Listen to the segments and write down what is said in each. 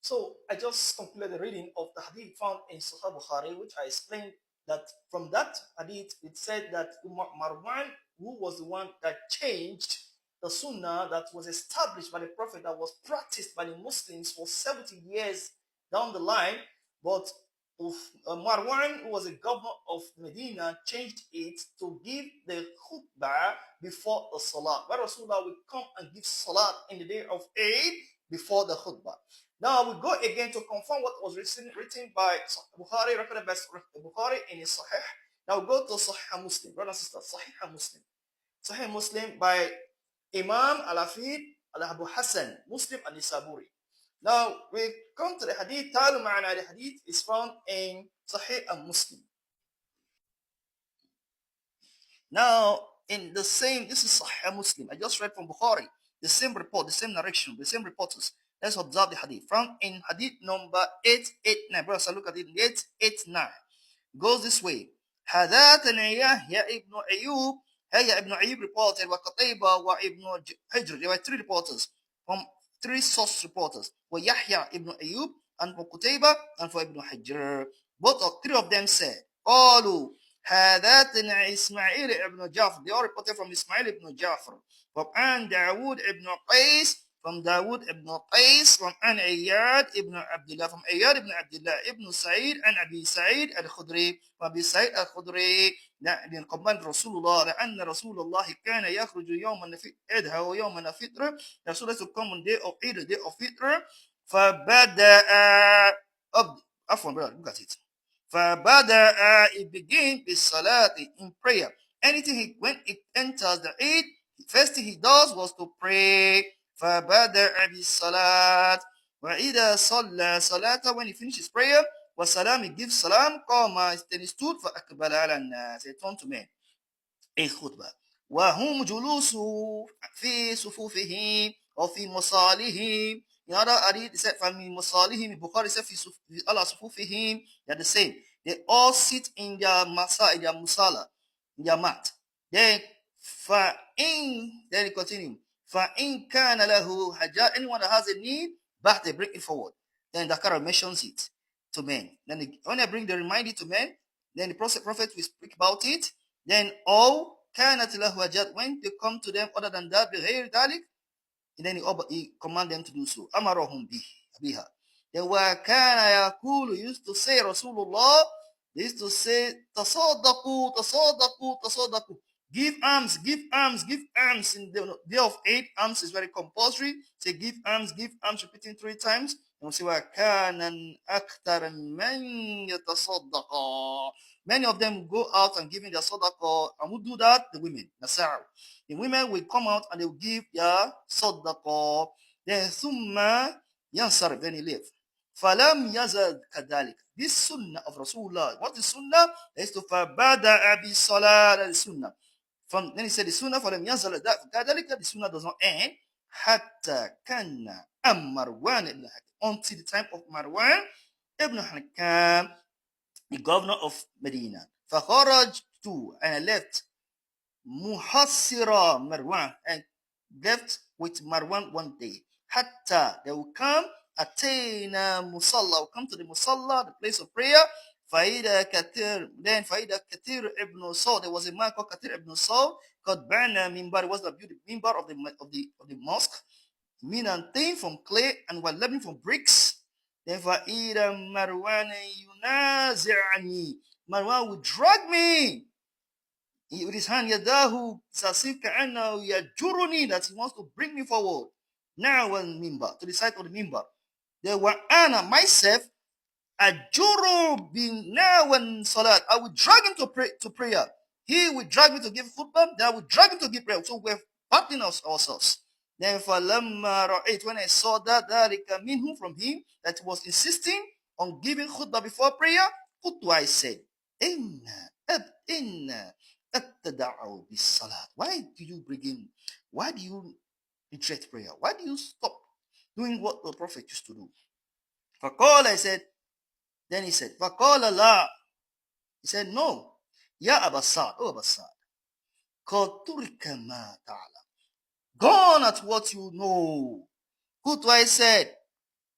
So I just concluded the reading of the hadith found in Sahih Bukhari, which I explained that from that hadith, it said that Marwan, who was the one that changed the sunnah that was established by the Prophet, that was practiced by the Muslims for 70 years down the line, but Marwan, who was a governor of Medina, changed it to give the khutbah before the salat. Where Rasulullah will come and give salat in the day of Eid before the khutbah. Now we go again to confirm what was written by Bukhari, recorded by Bukhari in his Sahih. Now we go to Sahih Muslim, brothers and sisters, Sahih Muslim. Sahih Muslim by Imam Al-Hafid Al-Abu Hassan, Muslim Al-Nisaburi. Now we come to the hadith. Talu ma'ana, the hadith is found in Sahih Muslim. Now, in the same, this is Sahih Muslim. I just read from Bukhari, the same report, the same narration, the same reporters. Let's observe the hadith. From in hadith number 889. Brothers, look at it. 889. Goes this way. حدثنا يحيى ابن أيوب. يحيى ابن أيوب reported وقتيبة وابن حجر. There were three reporters from three source reporters. ويحيى ابن أيوب and for Qutayba and for Ibn Hajr. Three of them said, قالوا حدثنا إسماعيل ابن جعفر. They all reported from Ismail ibn Ja'far. وعن داود ابن قيس from Dawood ibn Qais, from An Ayyad ibn Abdullah, from Ayyad ibn Abdullah ibn Sa'id, and Abi Sa'id al-Khudri, Abi Sa'id al-Khudri, لأن قبل رسول الله لأن رسول الله كان يخرج يوم الإدها ويوم الفطر. رسول الله to come on day of Eid, the day of Fitr. فبدأ عفوا brother, look at it. فبدأ, it begins بالصلاة, in prayer. Anything when it enters the Eid, the first thing he does was to pray. فبدأ بالصلاة وإذا صلى صلاة, when he finishes prayer, وسلام, he gives salam, قام, then he stood, فأقبل على الناس, he turned to men, a khutbah, وهم جلوس في صفوفهم أو في مصالحهم. In other hadith, he said, فَمِن مصالحهم, Bukhari said, في على صفوفهم, they're the same. They all sit in their masa, in their musala, in their mat. Then he continues. فَإِنْ كَانَ لَهُ حَاجَةٌ, anyone that has a need, but they bring it forward. Then the Quran mentions it to men. Then when they bring the reminder to men, then the prophet will speak about it. Then all كَانَتْ لَهُ حَاجَةٌ, when they come to them other than that, بِغَيْرِ ذَلِكَ, and then he command them to do so. أَمَرَهُمْ بِهَا. Then وَكَانَ يَقُولُ, used to say Rasulullah, they used to say تصدقوا تصدقوا تصدقوا, give alms, give alms, give alms. In the day of Eid, alms is very compulsory. Say give alms, repeating 3 times. And we say وَكَانَ أَكْثَرَ مَنْ يَتَصَدَّقَ. Many of them go out and giving their sadaqah. And who do that? The women. The women will come out and they will give their sadaqah. Then ثُمَّ يَنْصَرِفْ, then he leave. فَلَمْ يَزَلْ كَذَلِكَ. This sunnah of Rasulullah. What is sunnah? Is to فَبَدَأَ بِالصَّلَاةِ. That is sunnah. Then he said the sunnah فَلَمْ يَزَلْ كَذَلِكَ. The sunnah does not end حَتَّى كَانَ Marwan ibn Hakam, until the time of Marwan ibn Hakam, the governor of Medina. فَخَرَجْتُ, and I left muhassira Marwan, and left with Marwan one day. Hatta, they will come, atayna musalla, will come to the musalla, the place of prayer. Faida Kathir, then Faida Kathir ibn Saud, there was a man called Kathir ibn Saud, called Bana Mimbar, was the beauty mimbar of the mosque. Minantain, from clay, and Walabin, from bricks. Then Faida Marwan yunazi'ani, Marwan would drag me with his hand, yadahu sasif ka'annahu yajuruni, that he wants to bring me forward. Now when mimbar, to the side of the mimbar. There were ana, myself, ajuru bin now when salat, I would drag him to prayer. He would drag me to give khutbah, then I would drag him to give prayer. So we're battling ourselves. Then falamma ra'ayt, when I saw that dhalika minhu, from him, that he was insisting on giving khutbah before prayer, qultu, I said, inna bis-salat. Why do you begin? Why do you reject prayer? Why do you stop doing what the Prophet used to do? Faqala, I said, then he said, Faqala la. He said, no. Ya Aba Sa'd, oh Aba Sa'd, qad turika ma ta'lam. Gone at what you know. Qultu, I said,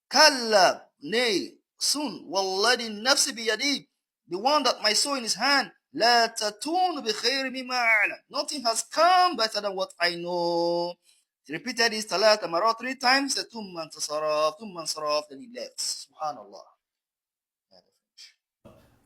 Kalla, nay, soon, walladhi nafsi biyadi, the one that my soul in his hand, la tatun bi khayri mimma a'lam. Nothing has come better than what I know. He repeated this talat amarat 3 times, said tumman saraf, then he left. Subhanallah.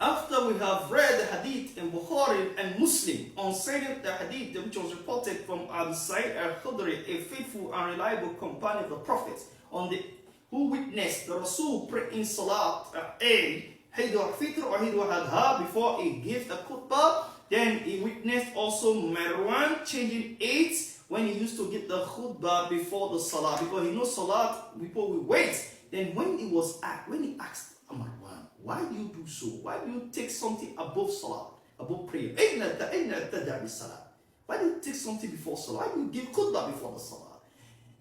After we have read the hadith in Bukhari and Muslim on saying the hadith which was reported from Abu Sa'id al-Khudri, a faithful and reliable companion of the Prophet, on the who witnessed the Rasul pray in Salat Eid, Eid al-Fitr or Eid al-Adha before he gave the khutbah. Then he witnessed also Marwan changing eight when he used to give the khutbah before the Salah, because he knows Salat people will wait. Then when he asked Marwan, why do you do so? Why do you take something above Salah, above prayer? Why do you take something before Salah? Why do you give khutbah before the Salah?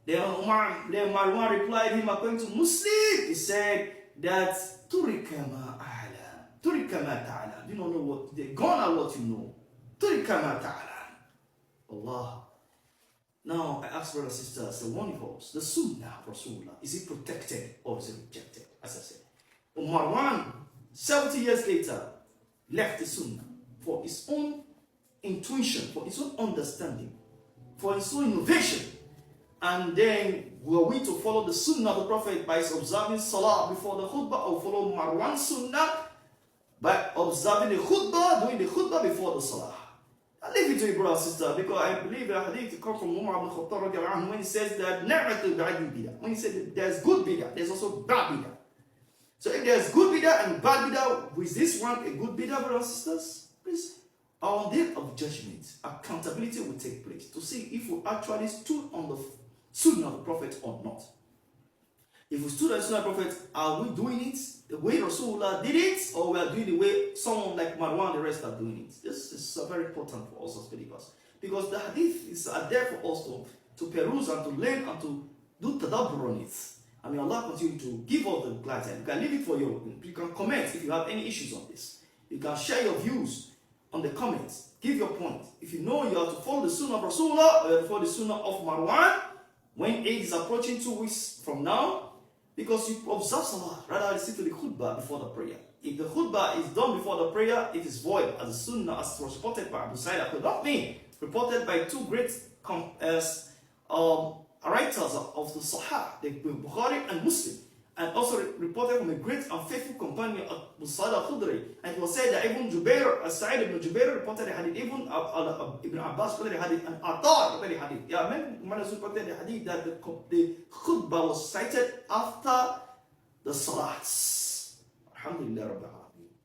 Then Marwan replied him according to Muslim. He said that Turikama A'lam. Turikama Ta'ala. You don't know what they're gone what you know. Turikama Ta'ala. Allah. Now I ask brothers and sisters, the one calls the Sunnah of Rasulullah, is it protected or is it rejected? As I said, Marwan, 70 years later, left the Sunnah for his own intuition, for his own understanding, for his own innovation. And then were we to follow the Sunnah of the Prophet by observing Salah before the khutbah, or follow Marwan's Sunnah by observing the khutbah, doing the khutbah before the Salah? I leave it to you, brother and sister, because I believe the hadith comes from Umar ibn Khattab when he says that when he said that there's good bidah, there's also bad bidah. So if there's good bidah and bad bidah, is this one a good bidah, brothers and sisters? Please, on the day of judgment, accountability will take place to see if we actually stood on the Sunnah of the Prophet or not. If we stood on the Sunnah of the Prophet, are we doing it the way Rasulullah did it, or we are doing the way someone like Marwan and the rest are doing it? This is very important for us as believers, because the hadith are there for us to peruse and to learn and to do tadabbur on it. I mean, Allah continue to give us the guidance. You can leave it for you. You can comment if you have any issues on this. You can share your views on the comments. Give your point. If you know you have to follow the Sunnah of Rasulullah, or you have to follow the Sunnah of Marwan, when Eid is approaching 2 weeks from now, because you observe Salah, rather listen to the khutbah before the prayer. If the khutbah is done before the prayer, it is void, as the Sunnah as was reported by Abu Sa'id al-Khudri, not me, reported by two great writers of the Sahih, the Bukhari and Muslim, and also reported from a great and faithful companion of Abu Sa'id al-Khudri. And it was said that even Sa'id ibn Jubair reported the hadith, even Ibn Abbas reported the hadith, and Atar reported the hadith. Yeah, many reported the hadith that the khutbah was cited after the salats. Alhamdulillah Rabbil Alameen.